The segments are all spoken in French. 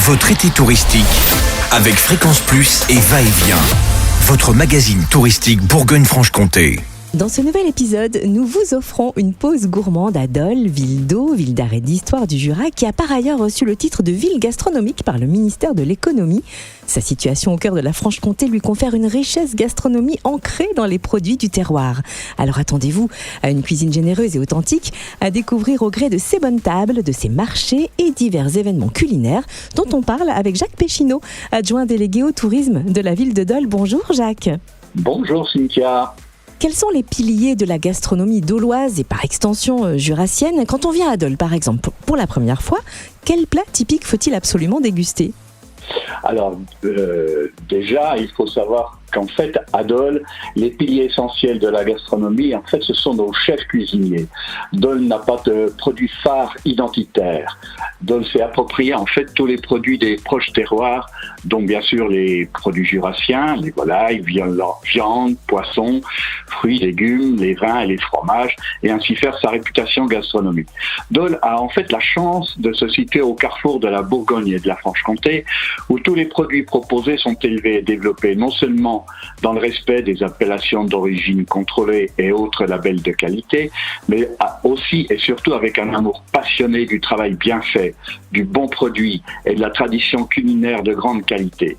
Votre été touristique avec Fréquence Plus et Va-et-Vient. Votre magazine touristique Bourgogne-Franche-Comté. Dans ce nouvel épisode, nous vous offrons une pause gourmande à Dole, ville d'eau, ville d'arrêt d'histoire du Jura, qui a par ailleurs reçu le titre de ville gastronomique par le ministère de l'économie. Sa situation au cœur de la Franche-Comté lui confère une richesse gastronomie ancrée dans les produits du terroir. Alors attendez-vous à une cuisine généreuse et authentique, à découvrir au gré de ses bonnes tables, de ses marchés et divers événements culinaires dont on parle avec Jacques Péchineau, adjoint délégué au tourisme de la ville de Dole. Bonjour Jacques. Bonjour Cynthia. Quels sont les piliers de la gastronomie doloise et par extension jurassienne? Quand on vient à Dole, par exemple, pour la première fois, quel plat typique faut-il absolument déguster? Alors, déjà, il faut savoir qu'en fait, à Dole, les piliers essentiels de la gastronomie, en fait, ce sont nos chefs cuisiniers. Dole n'a pas de produits phares identitaires. Dole s'est approprié, en fait, tous les produits des proches terroirs, dont bien sûr les produits jurassiens, les volailles, viande, poissons, fruits, légumes, les vins et les fromages, et ainsi faire sa réputation gastronomique. Dole a en fait la chance de se situer au carrefour de la Bourgogne et de la Franche-Comté, où tous les produits proposés sont élevés et développés non seulement dans le respect des appellations d'origine contrôlée et autres labels de qualité, mais aussi et surtout avec un amour passionné du travail bien fait, du bon produit et de la tradition culinaire de grande qualité.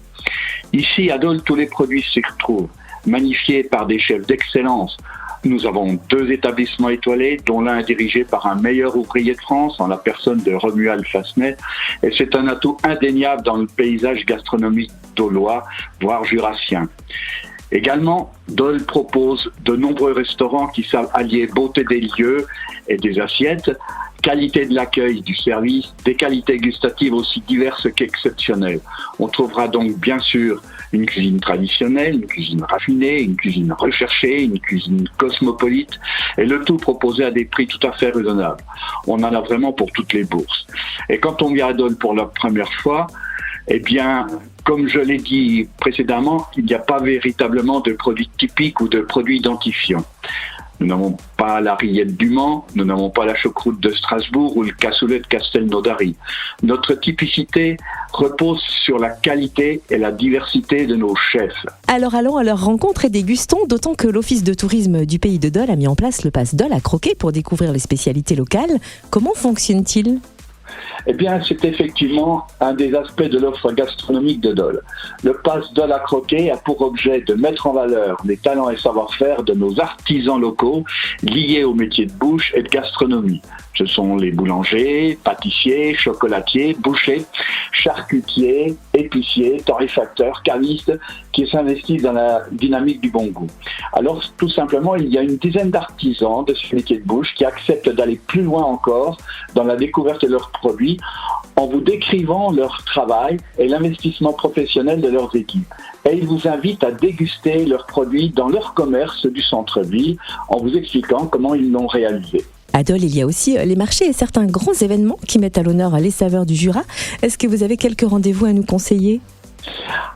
Ici, à Dole, tous les produits s'y retrouvent, magnifiés par des chefs d'excellence. Nous avons 2 établissements étoilés, dont l'un est dirigé par un meilleur ouvrier de France, en la personne de Romuald Fassenet, et c'est un atout indéniable dans le paysage gastronomique dolois, voire jurassien. Également, Dole propose de nombreux restaurants qui savent allier beauté des lieux et des assiettes, qualité de l'accueil, du service, des qualités gustatives aussi diverses qu'exceptionnelles. On trouvera donc bien sûr une cuisine traditionnelle, une cuisine raffinée, une cuisine recherchée, une cuisine cosmopolite, et le tout proposé à des prix tout à fait raisonnables. On en a vraiment pour toutes les bourses. Et quand on vient à Dole pour la première fois, eh bien, comme je l'ai dit précédemment, il n'y a pas véritablement de produits typiques ou de produits identifiants. Nous n'avons pas la rillette du Mans, nous n'avons pas la choucroute de Strasbourg ou le cassoulet de Castelnaudary. Notre typicité repose sur la qualité et la diversité de nos chefs. Alors allons à leur rencontre et dégustons, d'autant que l'Office de tourisme du pays de Dole a mis en place le pass Dole à croquer pour découvrir les spécialités locales. Comment fonctionne-t-il ? Eh bien, c'est effectivement un des aspects de l'offre gastronomique de Dole. Le pass Dole à croquer a pour objet de mettre en valeur les talents et savoir-faire de nos artisans locaux liés au métier de bouche et de gastronomie. Ce sont les boulangers, pâtissiers, chocolatiers, bouchers, charcutiers, épiciers, torréfacteurs, cavistes qui s'investissent dans la dynamique du bon goût. Alors, tout simplement, il y a une dizaine d'artisans de ce métier de bouche qui acceptent d'aller plus loin encore dans la découverte de leurs produits en vous décrivant leur travail et l'investissement professionnel de leurs équipes. Et ils vous invitent à déguster leurs produits dans leur commerce du centre-ville en vous expliquant comment ils l'ont réalisé. À Dole, il y a aussi les marchés et certains grands événements qui mettent à l'honneur les saveurs du Jura. Est-ce que vous avez quelques rendez-vous à nous conseiller ?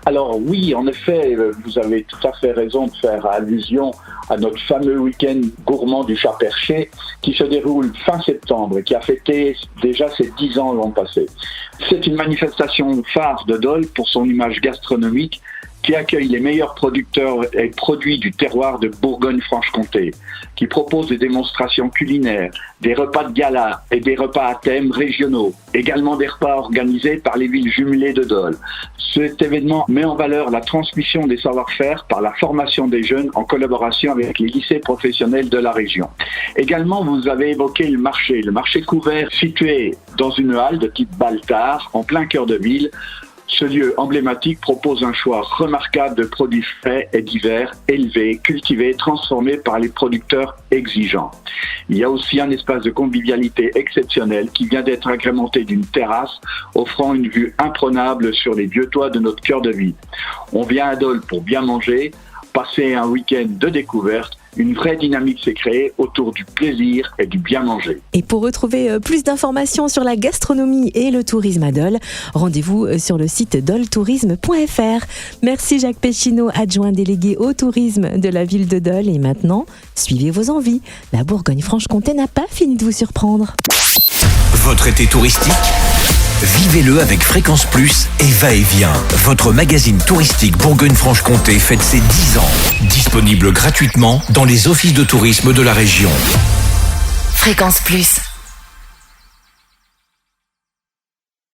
Alors oui, en effet, vous avez tout à fait raison de faire allusion à notre fameux week-end gourmand du Chat Perché qui se déroule fin septembre et qui a fêté déjà ses 10 ans l'an passé. C'est une manifestation phare de Dole pour son image gastronomique qui accueille les meilleurs producteurs et produits du terroir de Bourgogne-Franche-Comté, qui propose des démonstrations culinaires, des repas de gala et des repas à thème régionaux, également des repas organisés par les villes jumelées de Dole. Cet événement met en valeur la transmission des savoir-faire par la formation des jeunes en collaboration avec les lycées professionnels de la région. Également, vous avez évoqué le marché couvert situé dans une halle de type Baltard, en plein cœur de ville. Ce lieu emblématique propose un choix remarquable de produits frais et divers, élevés, cultivés, transformés par les producteurs exigeants. Il y a aussi un espace de convivialité exceptionnel qui vient d'être agrémenté d'une terrasse offrant une vue imprenable sur les vieux toits de notre cœur de ville. On vient à Dole pour bien manger, passer un week-end de découverte. Une vraie dynamique s'est créée autour du plaisir et du bien manger. Et pour retrouver plus d'informations sur la gastronomie et le tourisme à Dole, rendez-vous sur le site doletourisme.fr. Merci Jacques Péchineau, adjoint délégué au tourisme de la ville de Dole. Et maintenant, suivez vos envies. La Bourgogne-Franche-Comté n'a pas fini de vous surprendre. Votre été touristique Vivez-le avec Fréquence Plus et Va-et-Vient. Votre magazine touristique Bourgogne-Franche-Comté fête ses 10 ans. Disponible gratuitement dans les offices de tourisme de la région. Fréquence Plus.